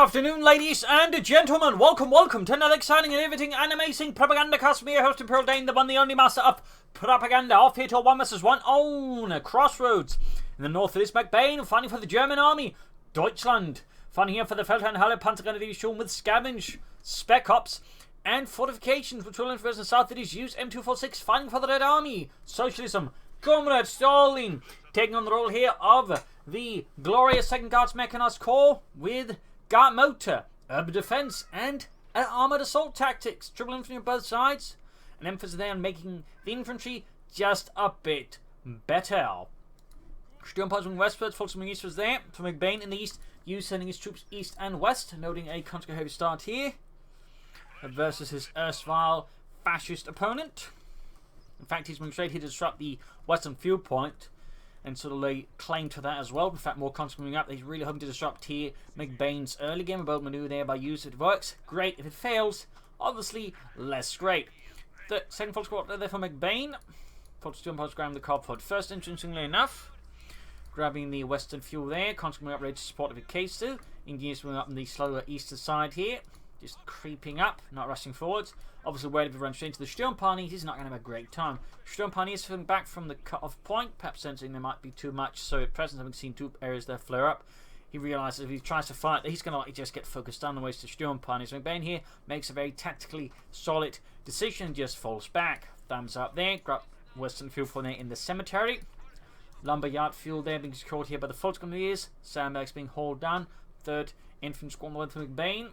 afternoon, ladies and gentlemen. Welcome to another exciting and riveting and amazing Propagandacast. Me, your host, Pearl Dane, the one, the only master of propaganda. Off here to a 1 vs 1 on Crossroads. In the north it is McBain, fighting for the German army. Deutschland, fighting here for the Feldherrnhalle Panzergrenadier with Scavenge, Spec Ops, and fortifications, which will influence the south. It is Use-M246, fighting for the Red Army. Socialism, Comrade Stalin, taking on the role here of the glorious 2nd Guards Mechanized Corps with Guard Motor, Urban Defense, and Armored Assault Tactics. Triple infantry on both sides. An emphasis there on making the infantry just a bit better. Sturmpanzer moving westwards, focusing eastwards there. For McBain in the east, Hughes sending his troops east and west, noting a constant heavy start here versus his erstwhile fascist opponent. In fact, he's moving straight here to disrupt the western field point and sort of lay claim to that as well. In fact, more constant moving up. He's really hoping to disrupt here McBain's early game. A bold maneuver there by Use. If it works, great. If it fails, obviously less great. The second full squad there for McBain. Force Sturmpanzer grabbing the car forward first, interestingly enough. Grabbing the western fuel there. Constant moving up, ready to support if it case to. Engineers moving up on the slower eastern side here. Just creeping up, not rushing forwards. Obviously, where if he runs straight into the Sturmpanies, he's not going to have a great time. Sturmpanies is falling back from the cut-off point, perhaps sensing there might be too much. So at present, having seen two areas there flare up, he realizes if he tries to fight, he's going to just get focused on the ways to Sturmpanies. McBain here makes a very tactically solid decision, just falls back. Thumbs up there. Grab western fuel for there in the cemetery. Lumberyard fuel there being secured here by the Volksgrenadiers. Sandbags being hauled down. 3rd Infantry Squadron with McBain.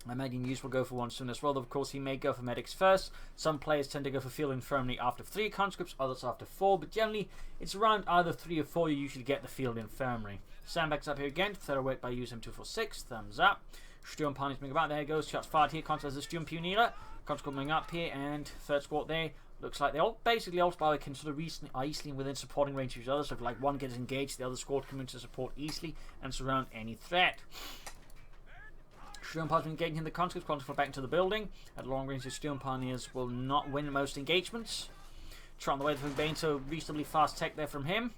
I imagine Hughes will go for one soon as well, though of course he may go for medics first. Some players tend to go for field infirmary after 3 conscripts, others after 4, but generally it's around either 3 or 4 you usually get the field infirmary. Sandbags up here again, third weight by Use-M246, thumbs up. Sturmpanies moving about, there he goes, shots fired here, Conscript as the Sturmpioneer. Conscript moving up here, and 3rd squad there. Looks like they all basically all can sort of are easily within supporting range of each other, so if like one gets engaged, the other squad can come in to support easily and surround any threat. Sturmpanies engaging in the conscripts, fall back into the building. At long range, the Sturmpaniers will not win most engagements. Try on the way to McBain, so reasonably fast tech there from him.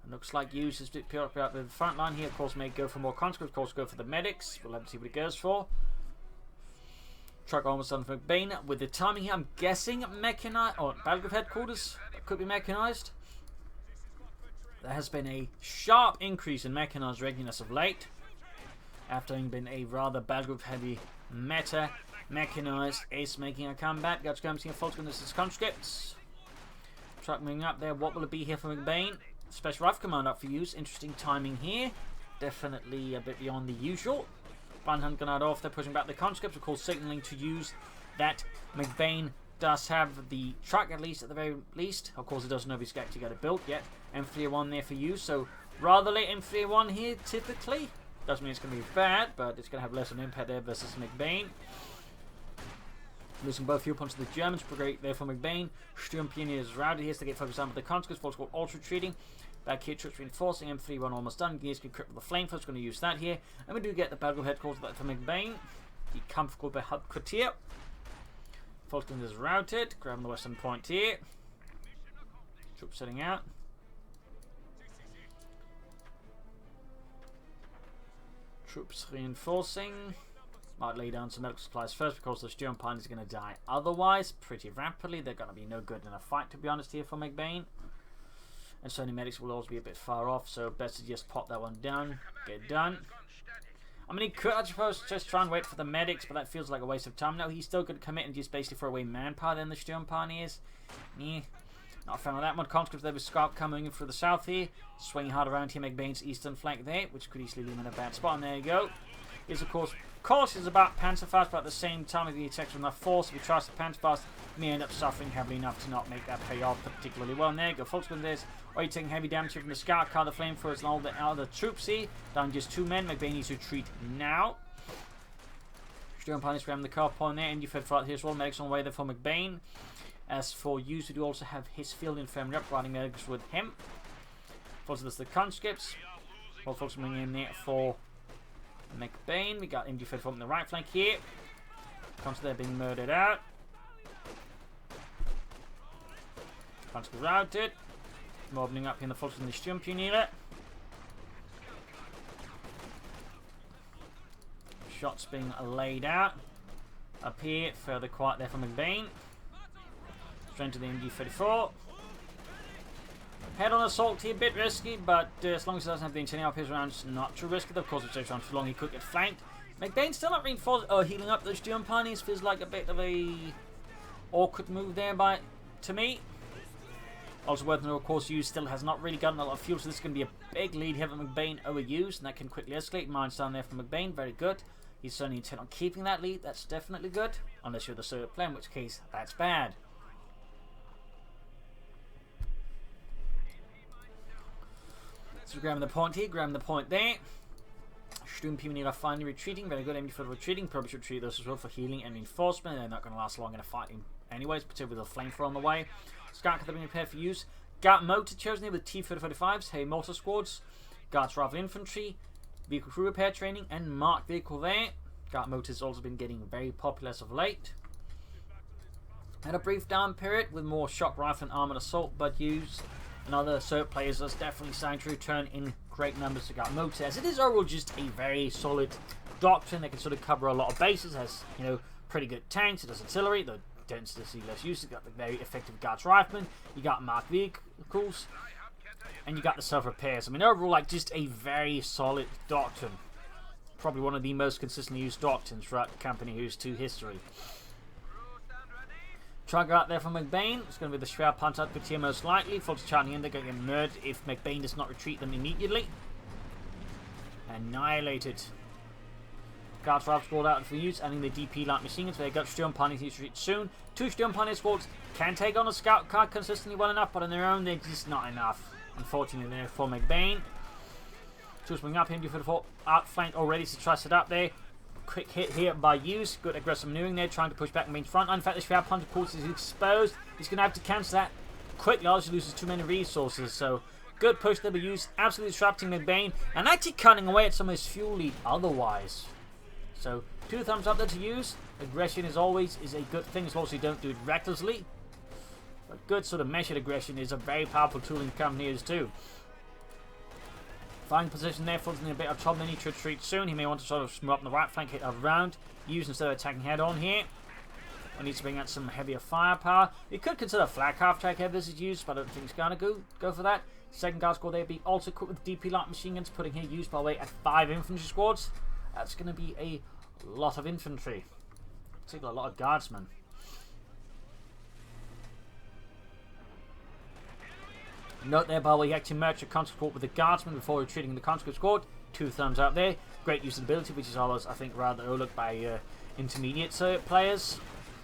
And looks like Hughes is a bit preoccupied with the front line here. Of course, may go for more conscripts, of course, go for the medics. We'll have to see what he goes for. Truck almost done for McBain. With the timing here, I'm guessing mechanized, or battlegroup headquarters, that could be mechanized. There has been a sharp increase in mechanized readiness of late. After having been a rather battlegroup heavy meta, mechanized is making a comeback. Got to a false goodness as conscripts. Truck moving up there. What will it be here for McBain? Special Rifle Command up for use. Interesting timing here. Definitely a bit beyond the usual. Brandhand Grenade off. They're pushing back the conscripts. Of course, signaling to use that McBain does have the truck at least, at the very least. Of course, it doesn't know if he's actually got it built yet. M301 there for use. So rather late M301 here, typically. Doesn't mean it's going to be bad, but it's going to have less of an impact there versus McBain. Losing both fuel points to the Germans. Great there for McBain. Sturmpioneers routed here, so they get focused on with the conscripts. Force squad also retreating. Back here, troops reinforcing. M31 almost done. Gears can equip with the flamethrowers. Going to use that here. And we do get the battlegroup headquarters for McBain. The comfortable Hauptquartier. Volksgrenadiers is routed. Grabbing the western point here. Troops setting out. Troops reinforcing. Might lay down some medical supplies first because the Sturmpanies are going to die otherwise pretty rapidly. They're going to be no good in a fight, to be honest, here for McBain. And certainly medics will always be a bit far off, so best to just pop that one down. Get done. I mean, he could, I suppose, just try and wait for the medics, but that feels like a waste of time. No, he's still going to commit and just basically throw away manpower then the Sturmpaniers. Yeah. Not a fan of that one. Conscripts there with Scarp coming in through the south here. Swinging hard around here, McBain's eastern flank there, which could easily leave him in a bad spot. And there you go. He's, of course, cautious about Panzerfaust, but at the same time, if he attacks with enough force, if he tries to Panzerfaust, he may end up suffering heavily enough to not make that pay off particularly well. And there you go. Volksgrenadiers are taking heavy damage here from the Scout car, the flamethrowers, and all the other troops here. Down just 2 men. McBain needs to retreat now. Sturmpanies grabbing the car point there. And you fed right here as well. Medics on the way there for McBain. As for Hughes, we do also have his field infirmary up, riding medics with him. Also, there's the conscripts. All folks coming in there for McBain. We got MD fed from the right flank here. Conscripts there being murdered out. Conscripts routed. Mobbing up in the folks in the Sturmpioneer. shots being laid out. Up here, further quiet there from McBain. Straight to the MG34. Head on assault here, a bit risky, but as long as he doesn't have the incendiary up his round, it's not too risky. Of course, if it takes around too long, he could get flanked. McBain still not reinforced or healing up those Steel Pioneers. Feels like a bit of a awkward move there to me. Also worth noting, of course, Use still has not really gotten a lot of fuel, so this is going to be a big lead here for McBain over Use, and that can quickly escalate. Mines down there from McBain, very good. He's certainly intent on keeping that lead, that's definitely good. Unless you're the Soviet player, in which case, that's bad. So grabbing the point here, grabbing the point there. Sturmpioneer are finally retreating, very good aiming for retreating. Probably should retreat those as well for healing and reinforcement. They're not going to last long in a fight anyways, particularly with a flamethrower on the way. Scout can be prepared for use. Guard Motor chosen here with T-3045s, Heavy Mortar Squads, Guards Rifle Infantry, Vehicle Crew Repair Training, and Marked Vehicle there. Guard Motor has also been getting very popular as of late. Had a brief down period with more Shock Rifle and Armored Assault, but Use and other Soviet players are definitely starting to return in great numbers to Guard Motor, as it is overall just a very solid doctrine that can sort of cover a lot of bases. Has, you know, pretty good tanks, it has artillery, the density less use, you got the very effective Guards Riflemen, you got marked vehicles, and you got the self-repairs. I mean, overall, like, just a very solid doctrine. Probably one of the most consistently used doctrines throughout Company Use 2 history. Trigger out there from McBain. It's going to be the Shroud Punt output here most likely. Fulton charging in, they're going to get murdered if McBain does not retreat them immediately. Annihilated. Guards Rifle squad out for Use, adding the DP light machine guns. They got Steel Pioneers to retreat soon. 2 Steel Pioneer squads can take on a scout card consistently well enough, but on their own, they're just not enough. Unfortunately, there for McBain. Two swing up, him for the outflank already to truss it up there. Quick hit here by Use. Good aggressive maneuvering there, trying to push back McBain's front. In fact, the Shroud Punch, of course, is exposed. He's going to have to cancel that quickly, otherwise he loses too many resources. So, good push there by Use, absolutely disrupting McBain, and actually cutting away at some of his fuel lead otherwise. So, 2 thumbs up there to Use. Aggression is always a good thing, as long as you don't do it recklessly. But good sort of measured aggression is a very powerful tool in Company Use too. Fine position there, Fulton's in a bit of trouble. They need to retreat soon. He may want to sort of move up on the right flank, hit around. Use instead of attacking head on here. We need to bring out some heavier firepower. You could consider flag half track heavy as it's used, but I don't think it's gonna go for that. Second guard squad there be also equipped with DP light machine guns, putting here Use by the way at 5 infantry squads. That's gonna be a lot of infantry. Particularly a lot of guardsmen. Note there, by the way, you actually merge your conscript squad with the guardsmen before retreating the conscript squad. 2 thumbs up there. Great usability, which is always, I think, rather overlooked by intermediate players.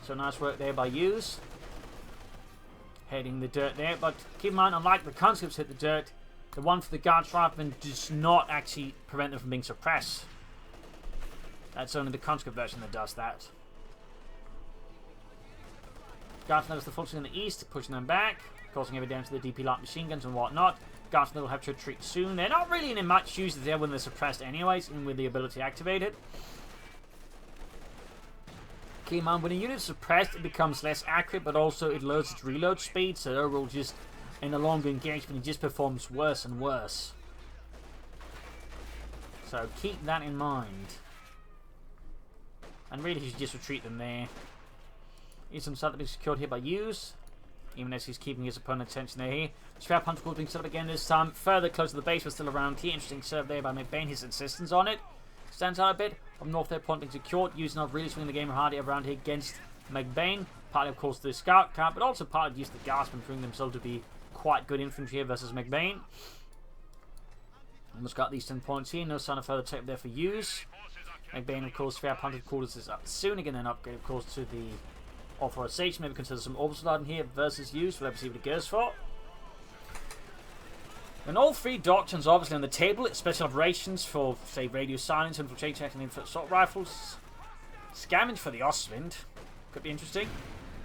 So nice work there by Use. Heading the dirt there, but keep in mind, unlike the conscripts hit the dirt, the one for the guards riflemen does not actually prevent them from being suppressed. That's only the conscript version that does that. Guards notice the Fulton in the east, pushing them back, causing heavy damage to the DP light machine guns and whatnot. Guards will have to retreat soon. They're not really in much use there when they're suppressed anyways, even with the ability activated. Keep in mind, when a unit is suppressed, it becomes less accurate, but also it lowers its reload speed, so overall just in a longer engagement, it just performs worse and worse. So keep that in mind. And really, you should just retreat them there. Here's some stuff that is secured here by Use, even as he's keeping his opponent's attention there here. Strap Punch Squad being set up again this time, further close to the base, but still around here. Interesting serve there by McBain, his insistence on it. Stands out a bit. From north there, point being secured. Use not really swinging the game hardy around here against McBain. Partly, of course, the scout card, but also partly just the guardsmen proving themselves to be quite good infantry here versus McBain. Almost got these 10 points here. No sign of further take there for Use. McBain, of course, fair punted quarters is up soon. Again, an upgrade, of course, to the authorization. Maybe consider some orbital in here versus Use. We'll have to see what it goes for. And all 3 doctrines obviously on the table. Special operations for, say, radio silence, infiltration, and assault rifles. Scavenge for the Ostwind. Could be interesting.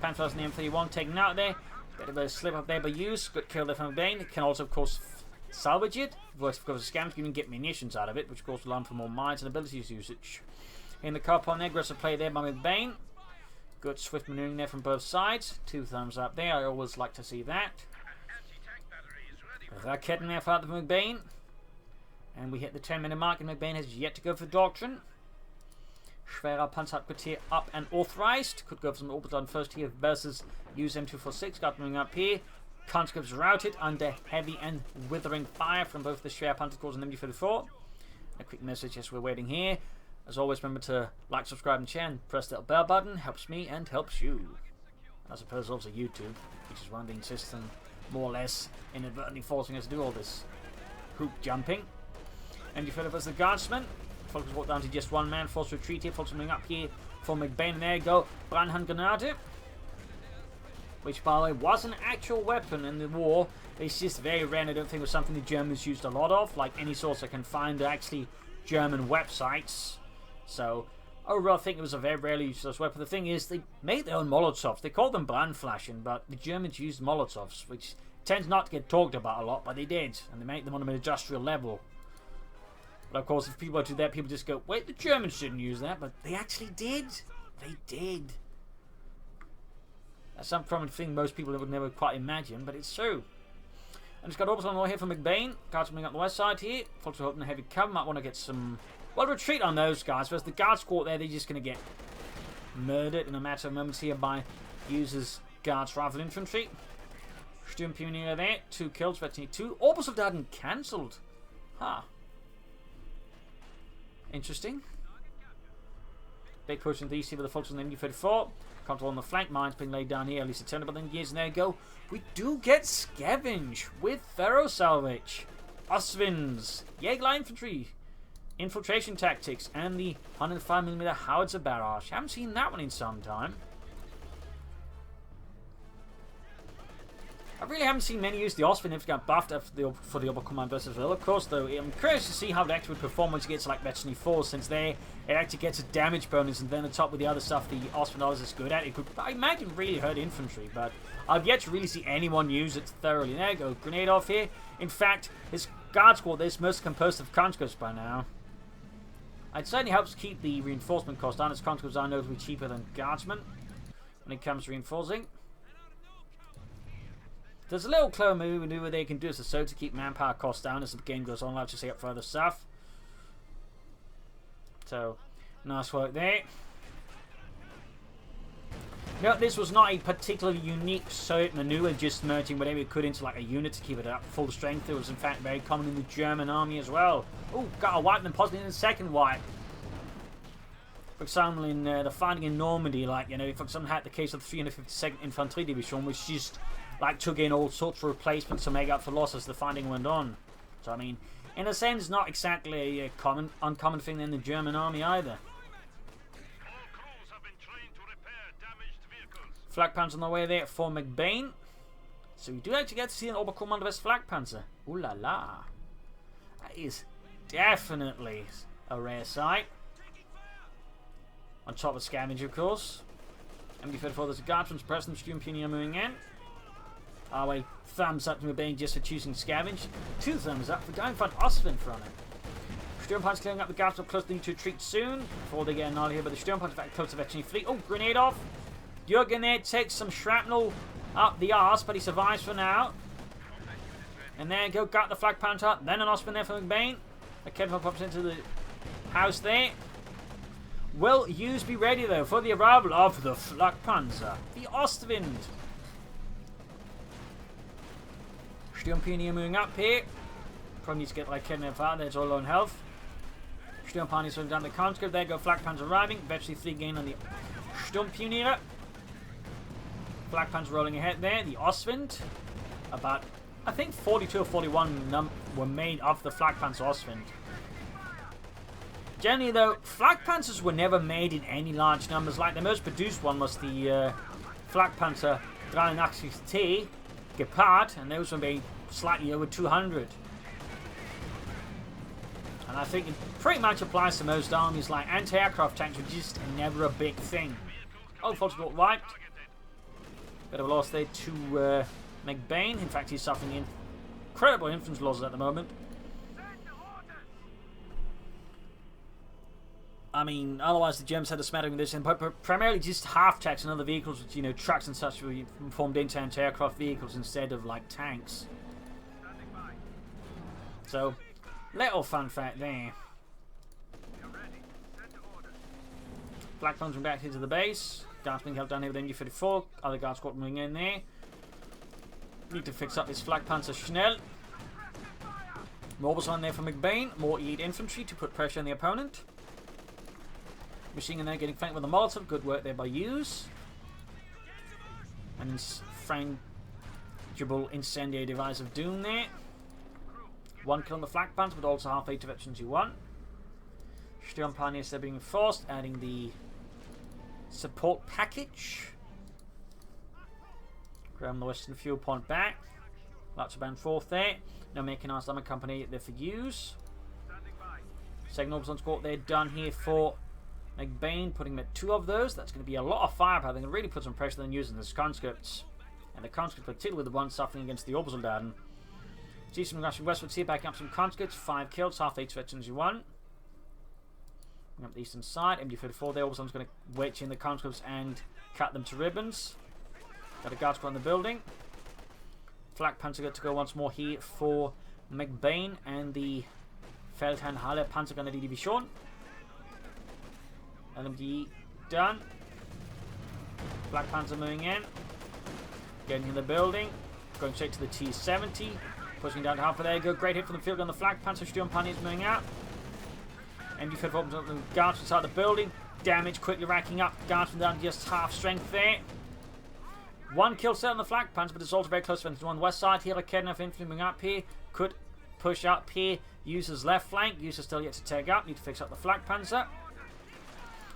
Panthers and the M31 taken out there. Bit of a slip up there by Use. Good kill there from McBain. It can also, of course, salvage it. Of course, Scavenge can even get munitions out of it, which, of course, will allow for more mines and abilities usage. In the car on there, aggressive play there by McBain. Good swift maneuvering there from both sides. 2 thumbs up there. I always like to see that. Without getting there for McBain. And we hit the 10-minute mark, and McBain has yet to go for doctrine. Schwerer Panzerhauptquartier up and authorized. Could go for some orbital on first here versus Use-M246. Got moving up here. Conscripts routed under heavy and withering fire from both the Schwerer Panzercorps and MG34. A quick message as we're waiting here. As always, remember to like, subscribe, and share, and press that bell button. Helps me and helps you. I suppose also YouTube, which is one of the insistent, more or less inadvertently forcing us to do all this hoop jumping. And you feel it as the guardsman. Folks walk down to just one man, forced retreat here. Folks coming up here for McBain, and there you go. Brandhandgranate, which by the way was an actual weapon in the war. It's just very rare, and I don't think it was something the Germans used a lot of. Like any source I can find are actually German websites. So overall, I think it was a very rarely used weapon. The thing is, they made their own Molotovs. They called them Brandflaschen, but the Germans used Molotovs, which tends not to get talked about a lot, but they did, and they made them on an industrial level. But of course, if people do that, people just go, wait, the Germans shouldn't use that, but they actually did. They did. That's some common thing most people would never quite imagine, but it's true. And it's got orbitals on the way here from McBain. Guards coming up the west side here. Folks are hoping a heavy cover. Might want to get some, well, retreat on those guys. Whereas the guard squad there, they're just going to get murdered in a matter of moments here by users, guards, rifle infantry. Sturmpionier there. 2 kills, Veteran 2. Orbitals have died and cancelled. Huh. Interesting. Big push into the east here with the folks on the MG34. Control on the flank, mines being laid down here, at least a turn, but then years and there you go. We do get Scavenge with Thorough Salvage, Ostwinds, Jäger Infantry, Infiltration Tactics, and the 105mm Howitzer Barrage. Haven't seen that one in some time. I really haven't seen many use the Ostwind if it got buffed for the Oberkommand versus well. Of course, though, I'm curious to see how it actually would perform once it gets to like Veteran 4, since there it actually gets a damage bonus, and then on top with the other stuff the Ostwind is good at. It could, I imagine, really hurt infantry, but I've yet to really see anyone use it thoroughly. There you go, grenade off here. In fact, his guard squad is most composed of conscripts by now. It certainly helps keep the reinforcement cost down, as conscripts are notably cheaper than guardsmen when it comes to reinforcing. There's a little clever maneuver they can do as a so to keep manpower costs down as the game goes on, like to see up further south. So, nice work there. No, this was not a particularly unique Soviet maneuver, just merging whatever it could into like a unit to keep it up full strength. It was in fact very common in the German army as well. Oh, got a wipe and then possibly in the second wipe. For example, in the fighting in Normandy, like, you know, for example, had the case of the 352nd Infantry Division, which just like took in all sorts of replacements to make up for losses the fighting went on. So I mean, in a sense, not exactly a uncommon thing in the German army either. Flak Panzer on the way there for McBain. So we do actually get to see an Oberkommand West Flak Panzer. Ooh la la. That is definitely a rare sight. On top of Scavenge, of course. MG34, there's a Guardsman's President, Sturmpionier moving in. Our way, thumbs up to McBain just for choosing Scavenge. 2 thumbs up for going for an Ostwind from it. Sturmpanzer clearing up the guards up close, they need to retreat soon before they get annihilated here, but the Sturmpanzer back close to Veteran Fleet. Oh, grenade off. Jürgen there takes some shrapnel up the arse, but he survives for now. And there you go, got the Flak Panzer, then an Ostwind there for McBain. The Kevin pops into the house there. Will Hughes be ready though for the arrival of the Flak Panzer, the Ostwind? Sturmpionier moving up here. Probably needs to get like Kevin out there, it's all low on health. Sturmpionier sort down the conscript. There go Flak Panzer arriving. Veteran 3 gain on the Sturmpionier. Flak Panzer rolling ahead there. The Ostwind. About, I think 42 or 41 were made of the Flak Panzer Ostwind. Generally though, Flak Panzers were never made in any large numbers. Like the most produced one was the Flak Panzer 83T Gepard, and those were made slightly over 200. And I think it pretty much applies to most armies. Like anti-aircraft tanks were just never a big thing. Oh, folks got wiped. Bit of a loss there to McBain. In fact, he's suffering incredible infantry losses at the moment. I mean, otherwise the Germans had a smattering of this, but primarily just half-tracks and other vehicles, which, you know, trucks and such were formed into anti-aircraft vehicles instead of, like, tanks. So, little fun fact there. Black Bones moving back into the base. Guards being held down here with MG34. Other guard squad moving in there. Need to fix up this Flak Panzer schnell. Mobiles on there for McBain. More elite infantry to put pressure on the opponent. Machine gun there getting flanked with a Molotov. Good work there by Use. And frangible incendiary device of doom there. 1 kill on the Flak Panzer, but also half 8 veterans you want. Sturm Pioneers they're being forced, adding the support package. Grab the Western Fuel Point back. Lots of band 4th there. Now making our stomach company there for Use. Second Orbison squad they're done here for McBain, putting him at 2 of those. That's going to be a lot of firepower. They're going to really put some pressure on using the conscripts. And the conscripts, particularly the ones suffering against the Obersoldaten. See some rushing westwards here, backing up some conscripts. 5 kills, half 8 veterans you want. Bring up the eastern side. MD34 there. Oberson's going to wedge in the conscripts and cut them to ribbons. Got a guard squad in the building. Flak Panzer got to go once more here for McBain and the Feldherrn Halle Panzergrenadier Division. LMD done. Black Panzer moving in. Getting in the building. Going straight to the T-70. Pushing down to half. There you go. Great hit from the field on the Flak Panzer. Sturm Pioneers moving out. MD5 opens up the guards inside the building. Damage quickly racking up. Guards down to just half strength there. 1 kill set on the Flak Panzer, but it's also very close to the west side here. A Kedna of infantry moving up here. Could push up here. Uses left flank. Uses still yet to take up. Need to fix up the Flak Panzer.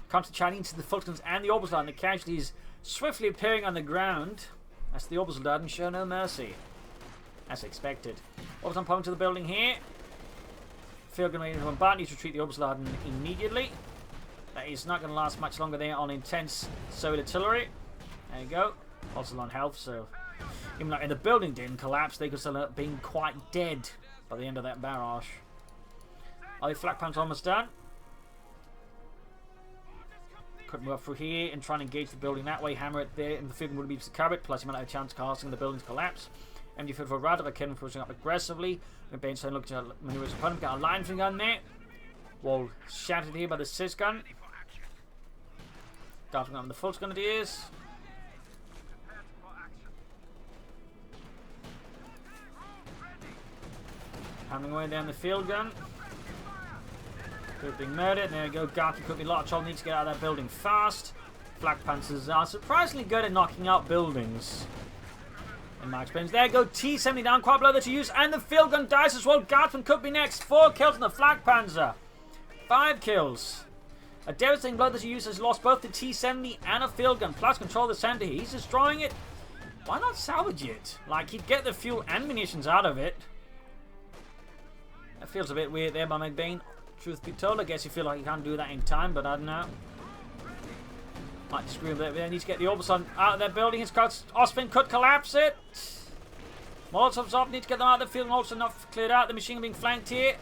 Comes to charging into the Fultons and the Obersoldaten. The casualties swiftly appearing on the ground as the Obersoldaten show no mercy. As expected. Obersoldaten pulling to the building here. Field gun ready to bombard. Needs to retreat the Obersoldaten immediately. That is not going to last much longer there on intense Soviet artillery. There you go. Also on health, so even though the building didn't collapse, they could still end up being quite dead by the end of that barrage. Are the Flak Panzer almost done? Could move up through here and try and engage the building that way. Hammer it there, and the field would be to cover it. Plus, you might have a chance of causing the building to collapse. MG4 for Radar, Ken pushing up aggressively. McBain saying looking to maneuver his opponent. Got a line from gun there. Wall shattered here by the Sis gun. Darting up with the Fultz Grenadiers. Hammering away down the field gun. Good being murdered. There we go. Garky could be a lot of trouble. Needs to get out of that building fast. Flak Panzers are surprisingly good at knocking out buildings. In my experience. There you go. T-70 down. Quite below there to use. And the field gun dies as well. Guardsman could be next. 4 kills on the Flak Panzer. 5 kills. A devastating blow that he uses has lost both the T-70 and a field gun. Plus control the center. He's destroying it. Why not salvage it? Like, he'd get the fuel and munitions out of it. That feels a bit weird there by McBain. Truth be told, I guess you feel like you can't do that in time, but I don't know. Might disagree with that. They need to get the Oberson out of their building. His Ostwind could collapse it. Molotov's up. Need to get them out of the field and also not cleared out. The machine gun being flanked here.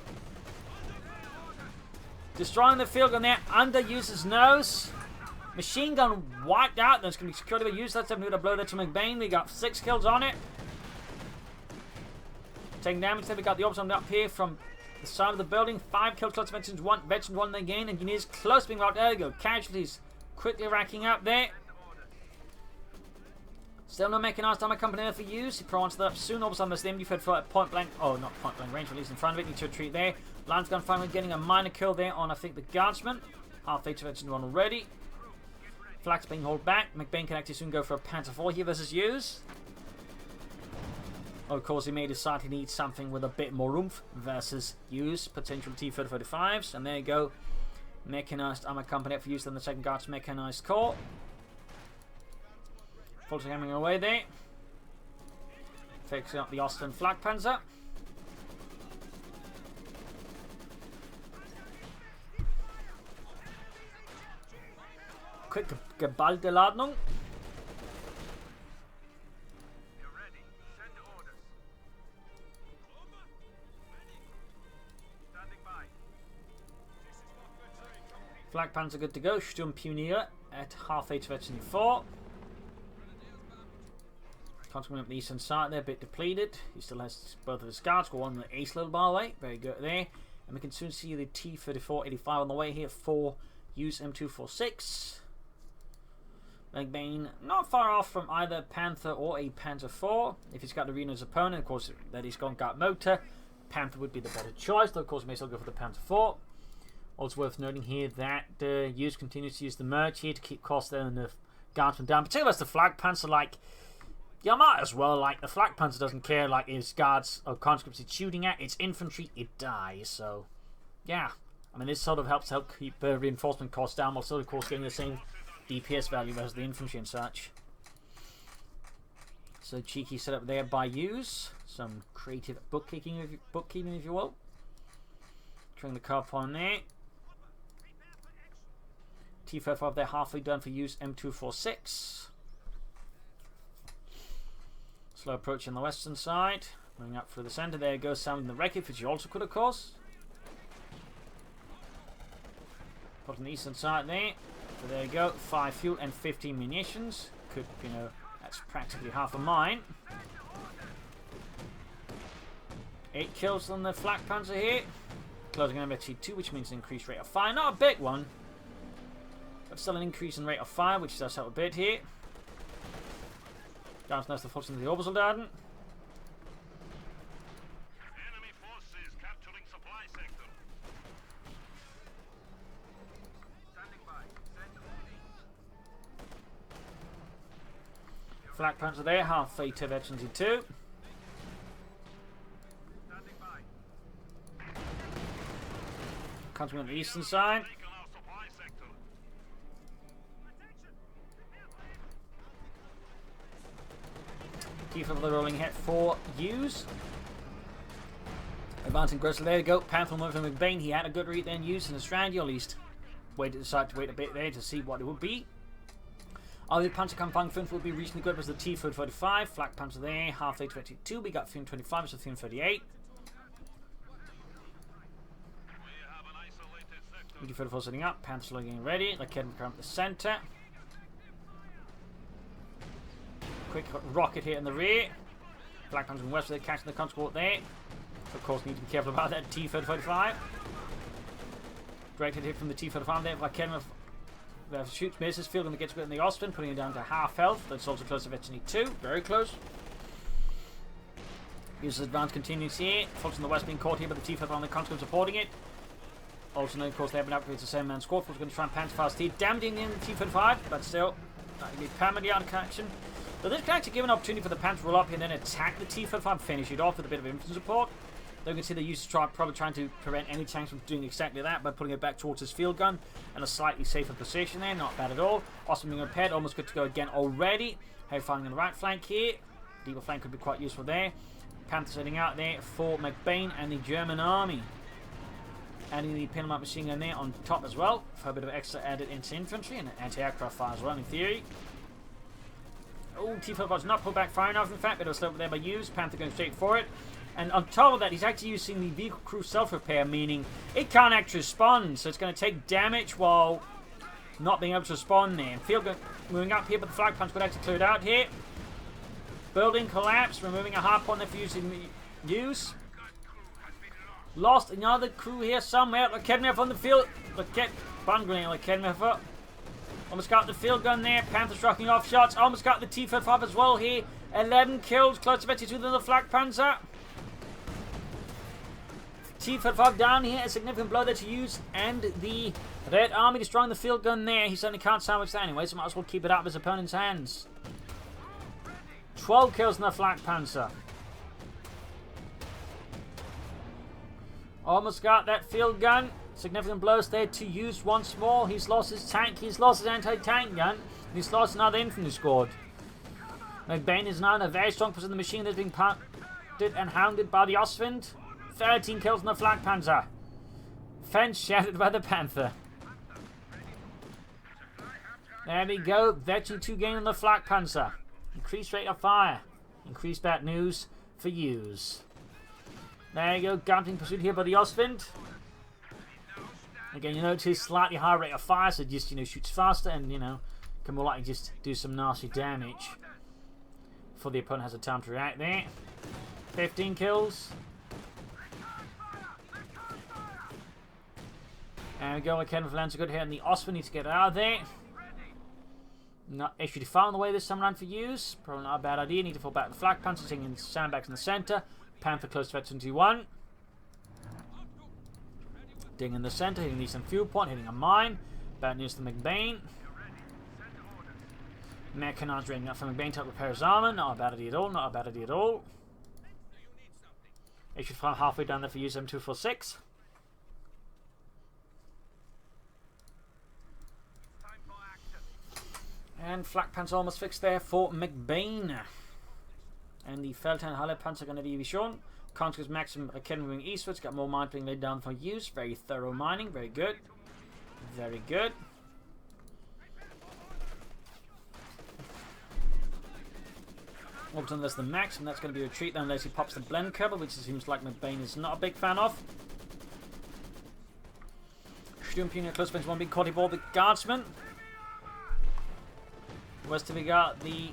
Destroying the field gun there under User's nose. Machine gun wiped out. There's going to be security by User. Let's have a blow there to McBain. We got 6 kills on it. Taking damage there. We got the Oberson up here from the side of the building. 5 kills, lots of veterans, one again. Engineers close to being out. There you go. Casualties quickly racking up there. Still no mechanized armor company there for Use. He probably wants that up soon. All of a sudden, the MD for point blank. Oh, not point blank range, at least in front of it. Need to retreat there. Lance gun finally getting a minor kill there on, I think, the guardsman. Half 8 veterans one already. Flak's being held back. McBain can actually soon go for a Panzer 4 here versus Use. Of course, he may decide he needs something with a bit more oomph versus Use potential T-35s. And there you go. Mechanized armor company up for Use, then the second Guards Mechanized Corps. Fulton hammering away there. Fixing up the Ostwind Flak Panzer. Quick geballte Ladung. Flak Panzer good to go. Sturm Pionier at half 8 veteran 4. Coming up the eastern side there, a bit depleted. He still has both of his guards. Go on the ace little bar away. Very good there. And we can soon see the T-34-85 on the way here for Use-M246. McBain not far off from either Panther or a Panther 4. If he's got Arena's opponent, of course, that he's got Guard Motor, Panther would be the better choice, though of course may still go for the Panther 4. Also worth noting here that Use continues to use the merge here to keep costs there and the guardsmen down. Particularly as the Flag Panzer, like, you might as well, like, the Flag Panzer doesn't care, like, his guards or conscripts it's shooting at, it's infantry, it dies, so, yeah. I mean, this sort of helps keep reinforcement costs down, while still, of course, getting the same DPS value as the infantry and such. So, cheeky setup there by Use. Some creative bookkeeping, if you will. Trying the car on there. T-35 there, halfway done for Use-M246. Slow approach on the western side. Moving up through the centre. There goes sounding the wreckage, which you also could, of course. Put on the eastern side there. So there you go. 5 fuel and 15 munitions. Could, you know, that's practically half a mine. 8 kills on the Flak Panzer here. Closing on MT2, which means an increased rate of fire. Not a big one, but still an increase in rate of fire, which does help a bit here. Down nice to force into the Obersoldaten. Enemy forces capturing supply sector. Standing by. Flak Panzer there, halfway to Veterans E2. Countering on the eastern side. Keep for the rolling hit for Use. Advancing aggressively. There we go. Panther moving from McBain. He had a good read then. Use in the strategy, or at least decided to wait a bit there to see what it would be. Other Panzer Kampfwagen 5 would be reasonably good was the T-45. Flak Panzer there, halfway 22. We got 25, so 38. T-44 setting up. Panther getting ready. Like getting up the centre. Quick rocket here in the rear. Flak Panzer west, they're catching the conscript there. Of course, need to be careful about that T-45. Directed hit from the T-45 there. Like shoots, misses, field and gets a bit in the Austin, putting it down to half health. That's also close to Veteran 2. Very close. Uses advance continues here. Folks in the west being caught here by the T-45 the conscript supporting it. Also, of course, they have been upgraded to 7-man squad. We're going to try and pants fast here. Damaging in the T-45, but still, that will be permanently out of action. But this can actually give an opportunity for the Panther to roll up here and then attack the T-45, finish it off with a bit of infantry support. Though you can see the user probably trying to prevent any tanks from doing exactly that by putting it back towards his field gun and a slightly safer position there. Not bad at all. Awesome being repaired. Almost good to go again already. Heavy firing on the right flank here. Deeper flank could be quite useful there. Panther setting out there for McBain and the German army. Adding the Pinamite machine gun there on top as well for a bit of extra added into infantry and anti-aircraft fire as well in theory. Oh, T-45's not pulled back far enough in fact, but it was slowed there by Use. Panther going straight for it. And on top of that, he's actually using the vehicle crew self-repair, meaning it can't actually respond, so it's going to take damage while not being able to respond there. Field gun moving up here, but the Flag Punch could actually clear it out here. Building collapse, removing a hard point for using Use. Lost another crew here somewhere. Look at me up on the field. Look at bungling. Look at me up. Almost got the field gun there. Panther's rocking off shots. Almost got the T-45 as well here. 11 kills. Close to 22 than the Flak Panzer. T-45 down here. A significant blow there to Use. And the Red Army destroying the field gun there. He certainly can't salvage that anyway, so might as well keep it out of his opponent's hands. 12 kills in the Flak Panzer. Almost got that field gun. Significant blows there to Use once more. He's lost his tank. He's lost his anti-tank gun. He's lost another infantry squad. McBain is now in a very strong position. The machine that's being pounded and hounded by the Ostwind. 13 kills on the Flak Panzer. Fence shattered by the Panther. There we go. Veteran 2 gain on the Flak Panzer. Increased rate of fire. Increased bad news for Use. There you go, Gunting pursued here by the Ostwind. Again, you notice slightly higher rate of fire, so just, shoots faster and, can more likely just do some nasty damage before the opponent has a time to react there. 15 kills. And we go again with lands a good hit, and the Osprey needs to get out of there. Not HQ on the way this time around for use. Probably not a bad idea. Need to fall back to Flak Panther, taking sandbags in the center. Panther close to vet 21. Ding in the center, hitting the eastern fuel point, hitting a mine. Bad news to McBain. Mechanized rating up for McBain to repair his armor. Not a bad idea at all. Not a bad idea at all. HQ halfway down there for Use-M246. And Flak Panther almost fixed there for McBain. And the Feldtown Hollow Panther are going to be shown. Conscious Maximum again moving eastwards. Got more mine being laid down for use. Very thorough mining. Very good. Very good. Up unless the max, and that's going to be a retreat then unless he pops the blend cover, which it seems like McBain is not a big fan of. Stumping close bench, one big quaddy ball, the guardsman. West we got the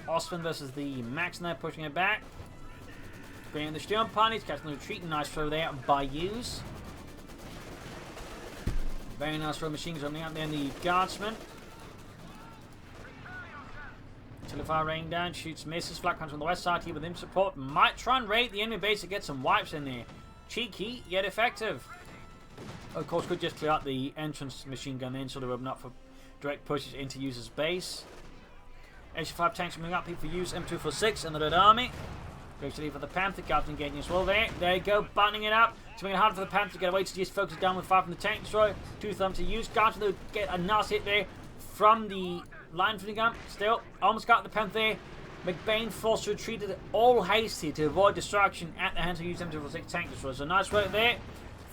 Osman versus the Max now pushing it back. Bringing the Sturm parties, catching the retreat, nice throw there by Use. Very nice throw, machines running out there, and the guardsman. Fire raining down, shoots, misses. Flak Panther on the west side here with him support. Might try and raid the enemy base to get some wipes in there. Cheeky, yet effective. Of course, could just clear out the entrance machine gun then, so they open up for direct pushes into User's base. HQ5 tanks moving up here for Use-M246 and the Red Army. Goes to leave for the Panther, Guards engaging as well there. There you go, buttoning it up. It's making it hard for the Panther to get away, to just focus down with 5 from the tank destroyer. 2 thumbs to Use. Guards will get a nice hit there from the line from the gun. Still, almost got the Panther there. McBain forced to retreat at all haste here to avoid destruction at the hands of Use-M246 tank destroyers. So nice work there.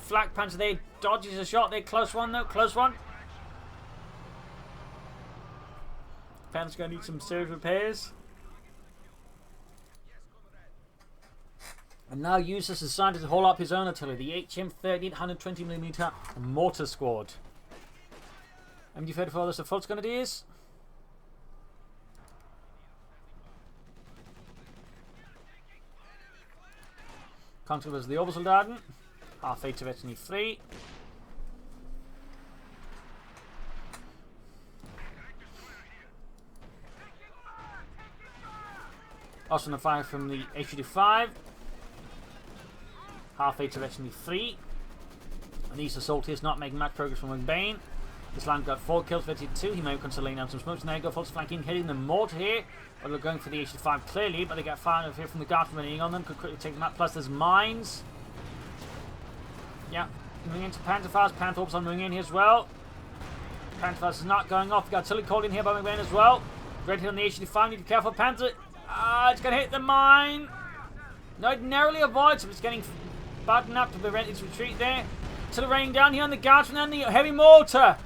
Flak Panther there dodges a shot there. Close one though, close one. Panther's going to need some serious repairs. And now Use has decided to haul up his own artillery, the HM30 120mm mortar squad. MG34, that's the Fultz Grenadiers. Consul was the Obersoldaten. Half 8 to Veteran 3. Also on fire from the HQ5. Half 8 to Veteran 3. And these assaultiers not making much progress from McBain. This line got 4 kills, Veteran 2. He may consider laying down some smokes. And there you go, Fultz flanking, hitting the mortar here. Well, they're going for the HQ5 clearly, but they got fire over here from the Guardsmen running on them. Could quickly take them out. Plus, there's mines. Yeah, moving into Panther fires. Panther Orbs on moving in here as well. Panther fires is not going off. We got artillery called in here by McBain as well. Great hit on the HQ5. Need to be careful, Panther. Ah, it's going to hit the mine. No, it narrowly avoids it. It's getting buttoned up to prevent its retreat there. Artillery raining down here on the Guardsmen and the heavy mortar.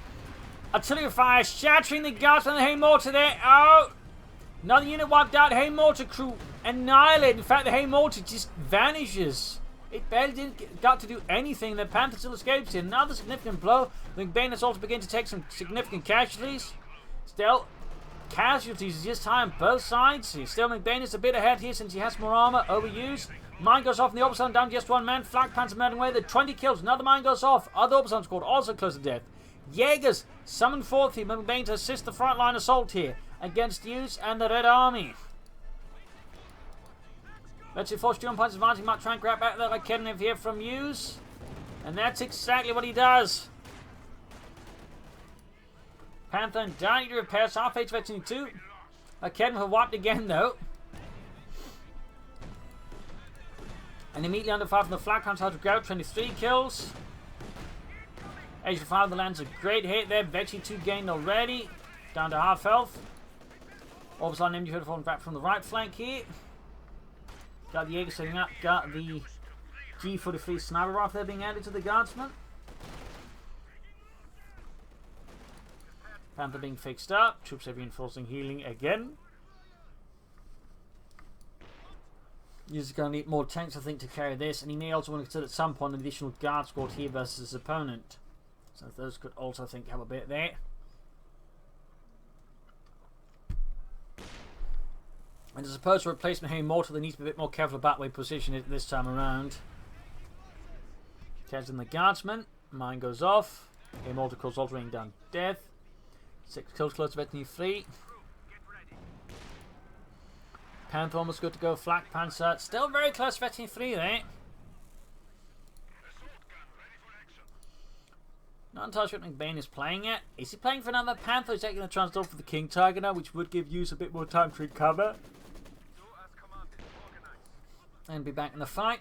Artillery fire shattering the Guardsmen and the heavy mortar there. Oh! Another unit wiped out. Heavy mortar crew annihilated. In fact, the heavy mortar just vanishes. It barely didn't got to do anything. The Panther still escapes here. Another significant blow. McBain has also begun to take some significant casualties. Still, casualties just high on both sides. Still, McBain is a bit ahead here since he has more armor. Overused. Mine goes off in the Oberson, down to just one man. Flak Panther melting away. The 20 kills. Another mine goes off. Other Oberson squad also close to death. Jaegers summoned forth here. McBain to assist the frontline assault here against Use and the Red Army. Let's see, 4 Sturm points advancing. Might try and grab back that like Kevin here from Use. And that's exactly what he does. Panther and Danny to repair. Half H Veteran 2. Kevin have wiped again though. And immediately under fire from the Flak Panther to grab 23 kills. HQ5 the lands a great hit there. Veggie 2 gained already. Down to half health. All of a sudden, MG falling back from the right flank here. Got the Jaeger setting up. Got the G43 sniper rifle there being added to the Guardsman. Panther being fixed up. Troops are reinforcing healing again. He's going to need more tanks, I think, to carry this. And he may also want to consider at some point an additional guard squad here versus his opponent. So those could also, I think, have a bit there. And I suppose for replacement heavy mortar, they need to be a bit more careful about where they position it this time around. Catching the Guardsman. Mine goes off. A mortar course altering down death. 6 kills close to Veteran 3. Panther almost good to go. Flak Panzer still very close to Veteran 3 there. Not entirely sure what McBain is playing yet. Is he playing for another Panther? Is he taking a chance off for the King Tiger now, which would give Use a bit more time to recover and be back in the fight.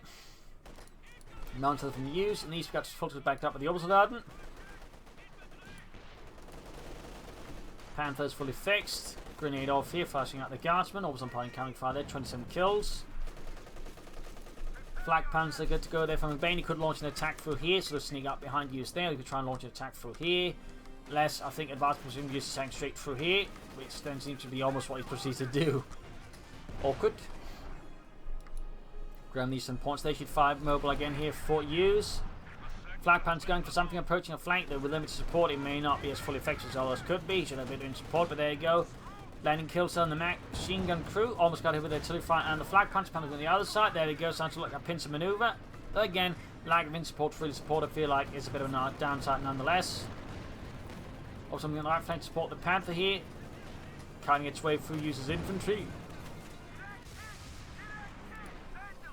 Mounted from Use, and these got focus backed up with the Obersoldaten. Panther's fully fixed. Grenade off here, flashing out the Guardsman. Obersoldaten applying counting fire there, 27 kills. Flak Panzer good to go there from McBain. He could launch an attack through here, so let's sneak up behind Use there. He could try and launch an attack through here. Less, I think, advanced presume Use to tank straight through here, which then seems to be almost what he proceeds to do. Awkward. Ground these some points. They should fire mobile again here for Use. Flak Panzer going for something approaching a flank, though with limited support it may not be as fully effective as others could be. Should have been doing support, but there you go. Landing kill cell on the machine gun crew. Almost got hit with the artillery fire and the Flak Punch Panther on the other side. There he goes. Sounds like a pincer maneuver. But again, lack of in support, really support, I feel like is a bit of a downside nonetheless. Also, on the right flank to support the Panther here. Cutting its way through Use's infantry.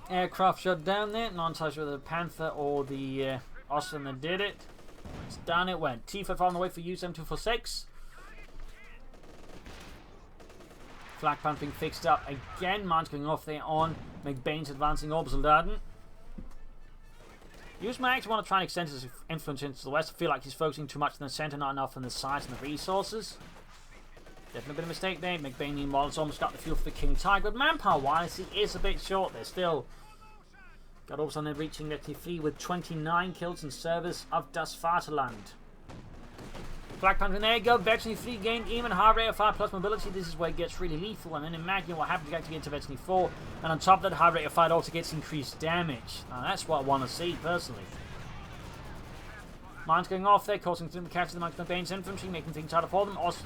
Aircraft shot down there. Not entirely sure whether the Panther or the Austin that did it. It's down it went. T-5 on the way for Use-M246. Flak Panther being fixed up again. Mines going off there on McBain's advancing Obersoldaten. Use may actually want to try and extend his influence into the west. I feel like he's focusing too much in the centre, not enough on the size and the resources. Definitely been a mistake there. McBain meanwhile has almost got the fuel for the King Tiger. But manpower wise, he is a bit short there still. Got Obersoldaten reaching Veteran 3 with 29 kills in service of Das Vaterland. Flak Panther, there you go. Veteran 3 gained even higher rate of fire plus mobility. This is where it gets really lethal. And then imagine what happens to get into Veteran 4. And on top of that, high rate of fire also gets increased damage. Now that's what I want to see personally. Mines going off there, causing them to catch amongst McBain's infantry, making things harder for them. Also,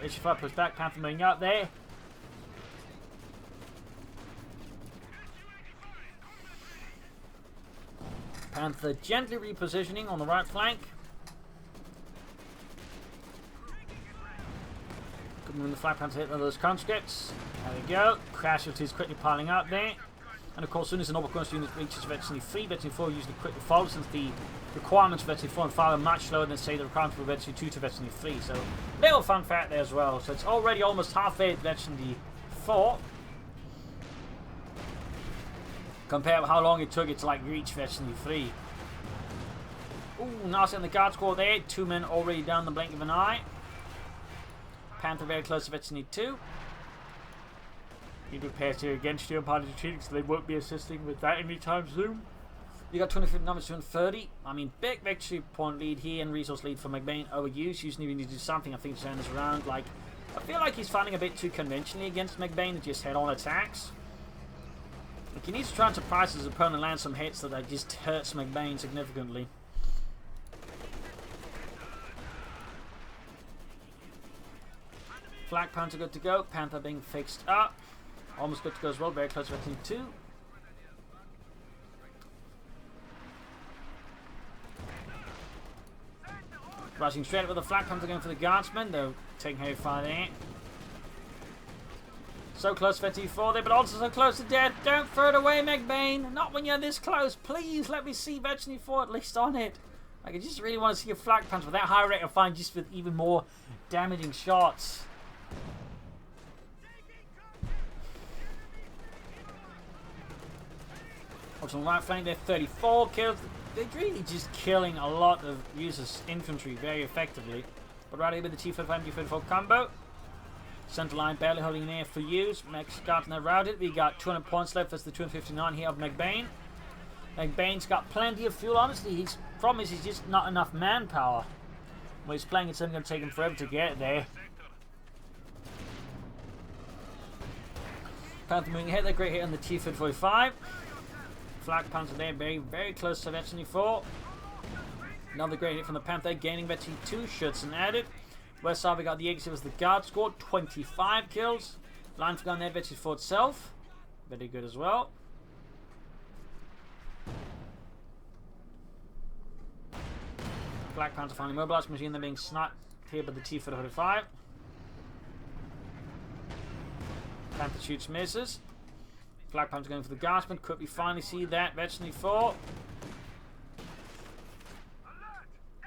issue fire pushed back. Panther moving out there. Panther gently repositioning on the right flank. When the Flak Panther hit one of those conscripts. There we go. Casualties quickly piling up there. And of course, as soon as an overcourse unit reaches Veteran 3, Veteran 4 usually quickly follows, since the requirements for Veteran 4 and 5 are much slower than, say, the requirements for Veteran 2 to Veteran 3. So, little fun fact there as well. So, it's already almost halfway to Veteran 4. Compared with how long it took it to, like, reach Veteran 3. Ooh, nasty on the guard squad there. 2 men already down the blink of an eye. Panther very close to Veteran 2. Need repairs here against you and party retreating, so they won't be assisting with that anytime soon. You got 25 numbers to 230. I mean, big victory point lead here and resource lead for McBain over Use. Use need to do something, I think, to turn this around. Like, I feel like he's fighting a bit too conventionally against McBain and just head-on attacks. Like, he needs to try and surprise his opponent and land some hits that just hurts McBain significantly. Flak Panther good to go. Panther being fixed up. Almost good to go as well. Very close to Veteran 2. Rushing straight up with the Flak Panther going for the Guardsmen. They're taking heavy fire there. So close to Veteran 4 there, but also so close to death. Don't throw it away, McBain. Not when you're this close. Please let me see Veteran 4 at least on it. Like, I just really want to see a Flak Panther with that high rate of fire, just with even more damaging shots. On the right flank there, 34 kills. They're really just killing a lot of Use's infantry very effectively. But right here with the T-55 and T-54 combo. Center line barely holding in there for Use. Max Gardner routed. We got 200 points left. That's the 259 here of McBain. McBain's got plenty of fuel. Honestly, his problem is he's just not enough manpower. When he's playing, it's only going to take him forever to get there. Panther moving ahead. They're great hit on the T-45. Flak Panther there, very, very close to Veteran 4. Another great hit from the Panther, gaining Veteran 2, shots and added. West side we got the exit was the guard squad, 25 kills. Line for gun there, Veteran 4 itself. Very good as well. Black Panther finally mobilized. Machine, they're being sniped here by the T-45. Panther shoots, misses. Black Panther going for the guardsman. Could we finally see that? Veteran 4.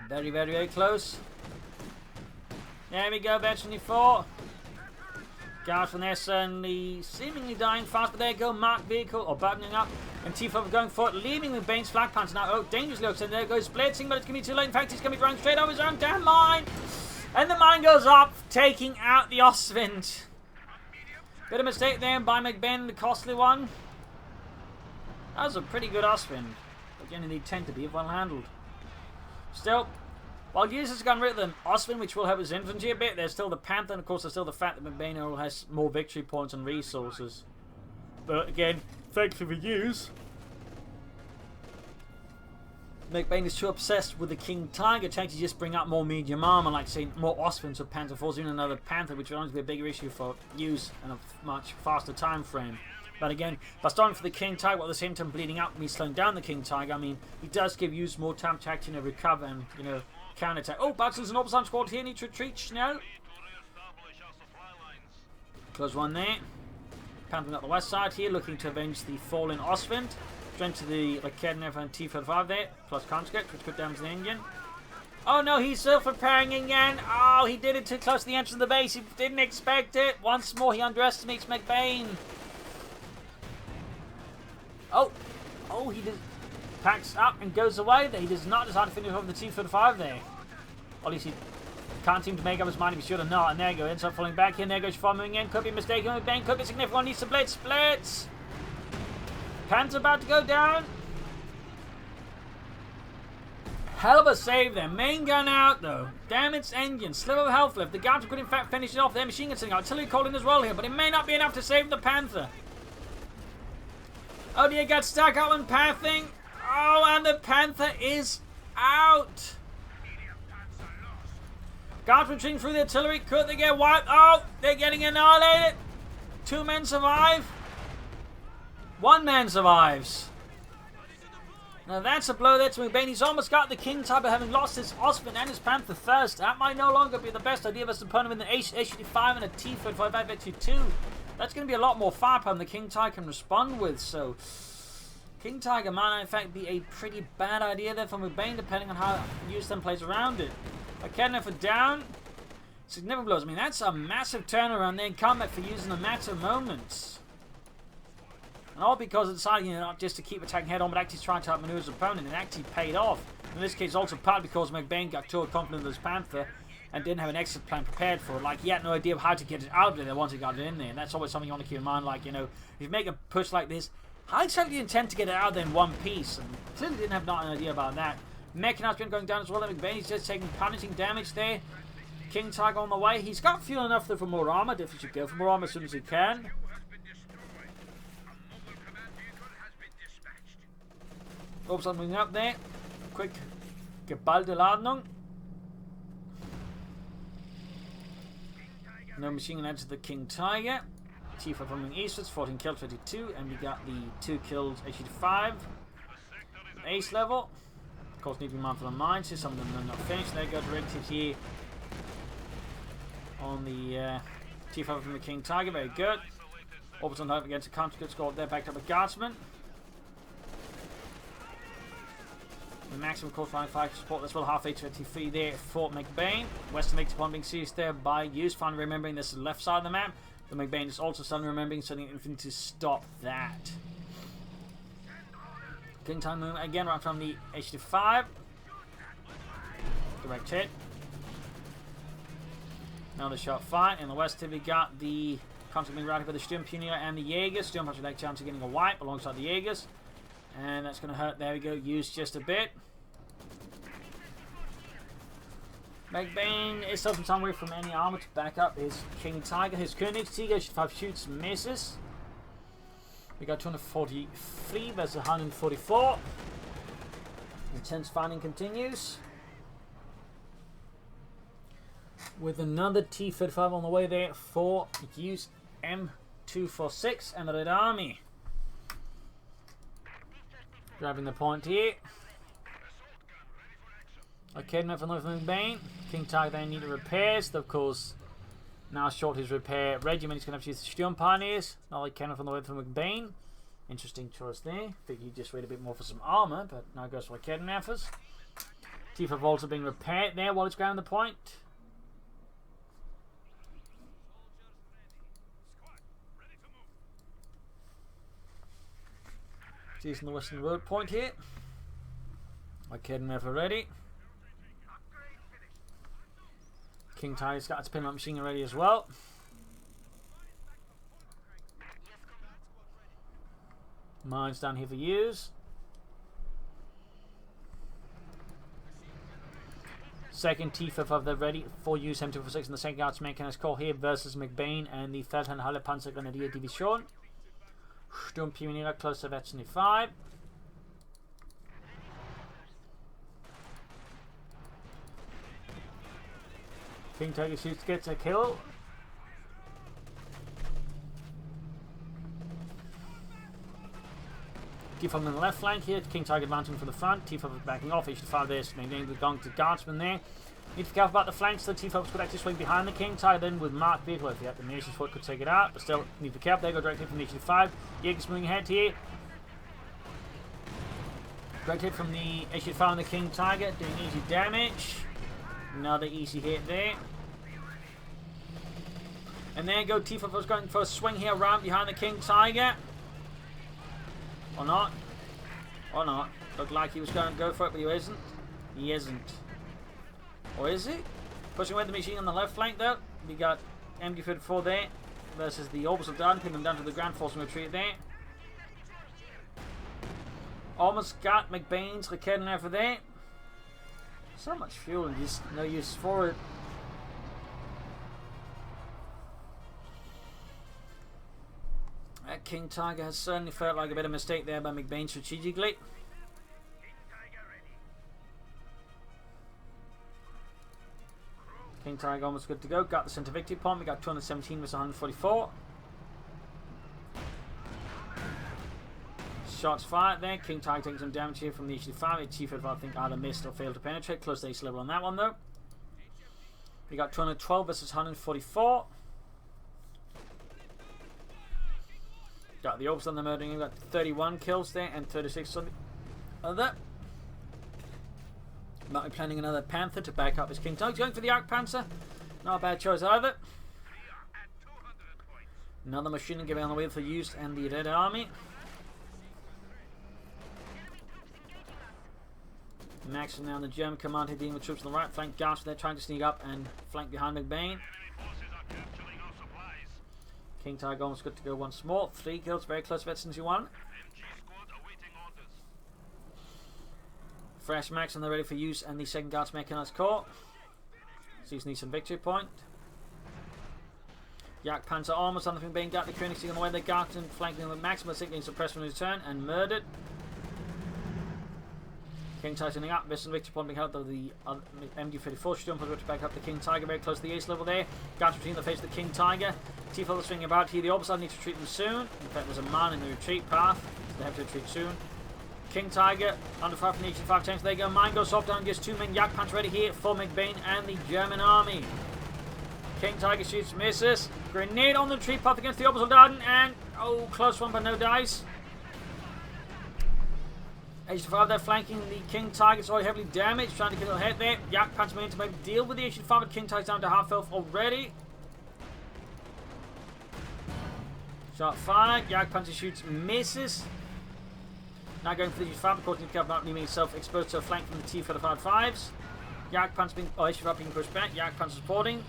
Very, very, very close. There we go, Veteran 4. Guards from there certainly seemingly dying fast, but there you go, marked vehicle, or buttoning up. And T-5 going for it, leaving with Bane's Black Panther now. Oh, dangerously looks, and there goes blitzing, but it's going to be too late. In fact, he's going to be running straight over his own damn mine. And the mine goes up, taking out the Ostwind. Bit of mistake there by McBain, the costly one. That was a pretty good Ostwind. Again, they tend to be well handled. Still, while users got rid of the Ostwind, which will help his infantry a bit, there's still the Panther, and of course there's still the fact that McBain has more victory points and resources. But again, thankfully for use, McBain is too obsessed with the King Tiger to actually just bring up more medium armor, like say more Ostwinds or Panther 4s, even another Panther, which will only be a bigger issue for use in a much faster time frame. But again, by starting for the King Tiger, while at the same time bleeding out, me slowing down the King Tiger, I mean, he does give use more time to actually recover and, you know, counter-attack. Oh, Buxton's an Orbison squad here, need to retreat, Schnell. Close one there. Panther up the west side here, looking to avenge the fallen Ostwind. Straight to the Raketnev and T-45 there, plus conscript, which could damage the engine. Oh no, he's self-repairing again. Oh, he did it too close to the entrance of the base. He didn't expect it. Once more, he underestimates McBain. Oh, he just packs up and goes away. He does not decide to finish off the T-45 there. At least he can't seem to make up his mind if he should or not. And there you go, ends up falling back here. And there goes following in. Could be mistaken with McBain. Could be significant. Needs to blitz. Splits. Panther about to go down. Hell of a save there. Main gun out though. Damn its engine. Sliver of health left. The guards could in fact finish it off. Their machine gun sitting out. Artillery calling as well here. But it may not be enough to save the Panther. Oh dear, got stuck up on pathing. Oh, and the Panther is out. Guards retreating through the artillery. Could they get wiped? Oh, they're getting annihilated. 2 men survive. 1 man survives. Now that's a blow there to McBain. He's almost got the King Tiger, having lost his Ostwind and his Panther first. That might no longer be the best idea of us to put him in the H-85 and a T-45 I bet you 2. That's going to be a lot more firepower than the King Tiger can respond with. So King Tiger might in fact be a pretty bad idea there for McBain, depending on how Use-M plays around it. Raketnev for down. Significant blows. I mean, that's a massive turnaround there in combat for using a matter of moments. And all because of deciding, you know, not just to keep attacking head on, but actually trying to outmaneuver his opponent. It actually paid off. In this case, also partly because McBain got too confident with his Panther and didn't have an exit plan prepared for it. Like, he had no idea of how to get it out of there once he got it in there. And that's always something you want to keep in mind. Like, you know, if you make a push like this, how exactly do you intend to get it out of there in one piece? And clearly didn't have not an idea about that. Mechanized been going down as well. McBain, he's just taking punishing damage there. King Tiger on the way. He's got fuel enough there for more armor. Definitely should go for more armor as soon as he can. Oops, I'm moving up there. Quick geballte Ladung. No machine gun adds to the King Tiger. T-5 coming eastwards, 14 killed, 22, and we got the 2 killed H-85. Ace level. Of course, need to be mindful of mines here. Some of them are not finished. There goes directed here on the T-5 from the King Tiger. Very good. Orbital hope against a conscript squad there, backed up a guardsman. The maximum course 5 support as well, half H-23 there for McBain. Western makes upon being seized there by Use. Finally remembering this is the left side of the map. The McBain is also suddenly remembering, sending infantry to stop that. King time movement again right from the H-5. Direct hit. Another shot fight. In the west here we got the conscript being routed by the Sturmpioneer and the Jaegers. Sturm has a chance of getting a wipe alongside the Jaegers. And that's going to hurt. There we go. Used just a bit. McBain is still some way from any armor to back up his King Tiger. His Königstiger 5 shoots, misses. We got 243 versus 144. Intense fighting continues. With another T-35 on the way there for Use-M246 and the Red Army. Grabbing the point here. Okay, enough from McBain. King Tiger then need repairs. Of course, now short his repair regiment. He's going to have to use the Sturm Pioneers. Not like Kenneth on the way from McBain. Interesting choice there. Think he just wait a bit more for some armor, but now goes for Kennethers. Tifa Volta being repaired there while it's ground the point. Using the western road point here. Kenneth ready. King Tiger's got its pin-up machine ready as well. Mines down here for use. Second T5 of the ready for Use-M246 in the second Guards Mechanist Corps here versus McBain and the Feldherrn Halle Panzer Grenadier Division. Sturmpionierer close to Veteran 5. King Tiger shoots, gets a kill. T5 on the left flank here. King Tiger mounting from the front. T5 backing off. H5 there, maintaining the gong to guardsman there. Need to be careful about the flanks. The T5 could actually swing behind the King Tiger then with Mark vehicle. If you have the Nation's Foot, could take it out, but still need to be careful. They go directly from the H5. Jaeger's moving ahead here. Great hit from the H5 on the King Tiger, doing easy damage. Another easy hit there. And there you go, T5 was going for a swing here around behind the King Tiger. Or not. Or not. Looked like he was going to go for it, but he isn't. He isn't. Or is he? Pushing away the machine on the left flank though. We got MG34 there versus the Orbital Darden, pinning them down to the ground, forcing retreat there. Almost got McBain's Raketen for there. So much fuel and just no use for it. That King Tiger has certainly felt like a bit of a mistake there by McBain strategically. King Tiger almost good to go. Got the center victory point. We got 217 versus 144. Shots fired there. King Tiger taking some damage here from the H5. H5 I think either missed or failed to penetrate. Close to ace level on that one though. We got 212 versus 144. Got the Orbs on the murdering. We got 31 kills there and 36 on the other. Might be planning another Panther to back up his King Tiger. Going for the Arc Panzer. Not a bad choice either. Another machine giving on the way for use and the Red Army. Maxing now the German commander dealing with troops on the right flank. Guards they're trying to sneak up and flank behind McBain. King Tiger almost good to go once more. 3 kills, very close to Veterans 1. Fresh max and they're ready for use and the second Guards Mechanized Corps. These need some victory point. Yak Panzer almost on the McBain. Got the Koenig on the way. They got and flanking with Maximus being suppressed from his turn and murdered. King Tiger turning up. Missing victory point being held by the MG34 Sturm to back up the King Tiger very close to the ace level there. Guards between the face of the King Tiger. T-Fold swinging about here. The opposite needs to retreat them soon. In fact, there's a man in the retreat path, so they have to retreat soon. King Tiger under fire from the H5 tanks. There you go. Mine goes off down. Gets 2 men. Yak Punch ready here for McBain and the German army. King Tiger shoots, misses. Grenade on the retreat path against the Orbital Darden, and oh, close one, but no dice. H5 there flanking the King Tiger. It's already heavily damaged. Trying to get a head there. Yak Punch in to maybe deal with the H5, but King Tiger's down to half health already. Shot fired. Yak Punch shoots, misses. Now going for the H5, of course, he's not leaving himself exposed to a flank from the T-35s. Yak Punch being, H5 being pushed back. Yak Punch supporting.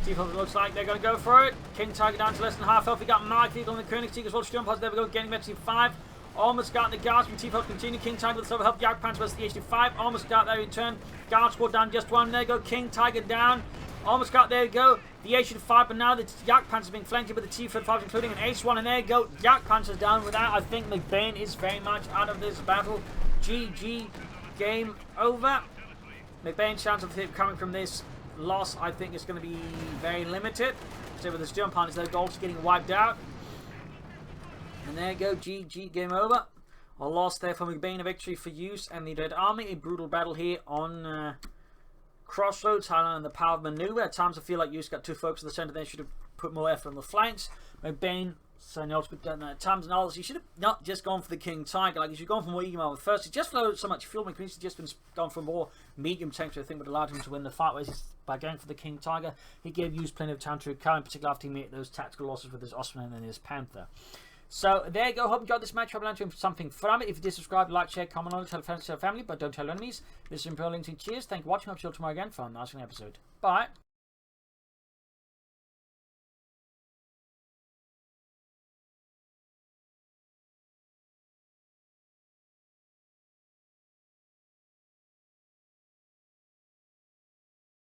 T-5 looks like they're going to go for it. King Tiger down to less than half health. We got Mark Eagle on the Koenigsegg as well. Sturm Pods, there we go, getting back to T5. Almost got the Guards from T-5 continue. King Tiger with silver help. Yak Punch versus the H5. Almost got there in turn. Guard squad down just one. There you go. King Tiger down. Almost got there you go. The H5, but now the Yak Panzer is being flanked with the T-35, including an H1, and there you go. Yak Panzer's down with that. I think McBain is very much out of this battle. GG, game over. McBain's chance of coming from this loss, I think, is going to be very limited. So with the Sturm Panzers, their goals getting wiped out. And there you go, GG, game over. A loss there for McBain, a victory for Use and the Red Army. A brutal battle here on Crossroads, highlighting the power of maneuver. At times I feel like Use got too focused on the centre. They should have put more effort on the flanks. McBain, so no, but at times and others, you should have not just gone for the King Tiger. Like, you should have gone for more medium armor first. He just flowed so much fuel. McBain should have just been gone for more medium tanks, I think would have allowed him to win the fight. Whereas by going for the King Tiger, he gave Use plenty of time to recover, in particular after he made those tactical losses with his Osman and his Panther. So there you go. Hope you enjoyed this match. Hope you learned something from it. If you did, subscribe, like, share, comment on it, tell friends, tell family, but don't tell enemies. This is Imperial Links. Cheers. Thank you for watching. I'll see you tomorrow again for an awesome episode. Bye.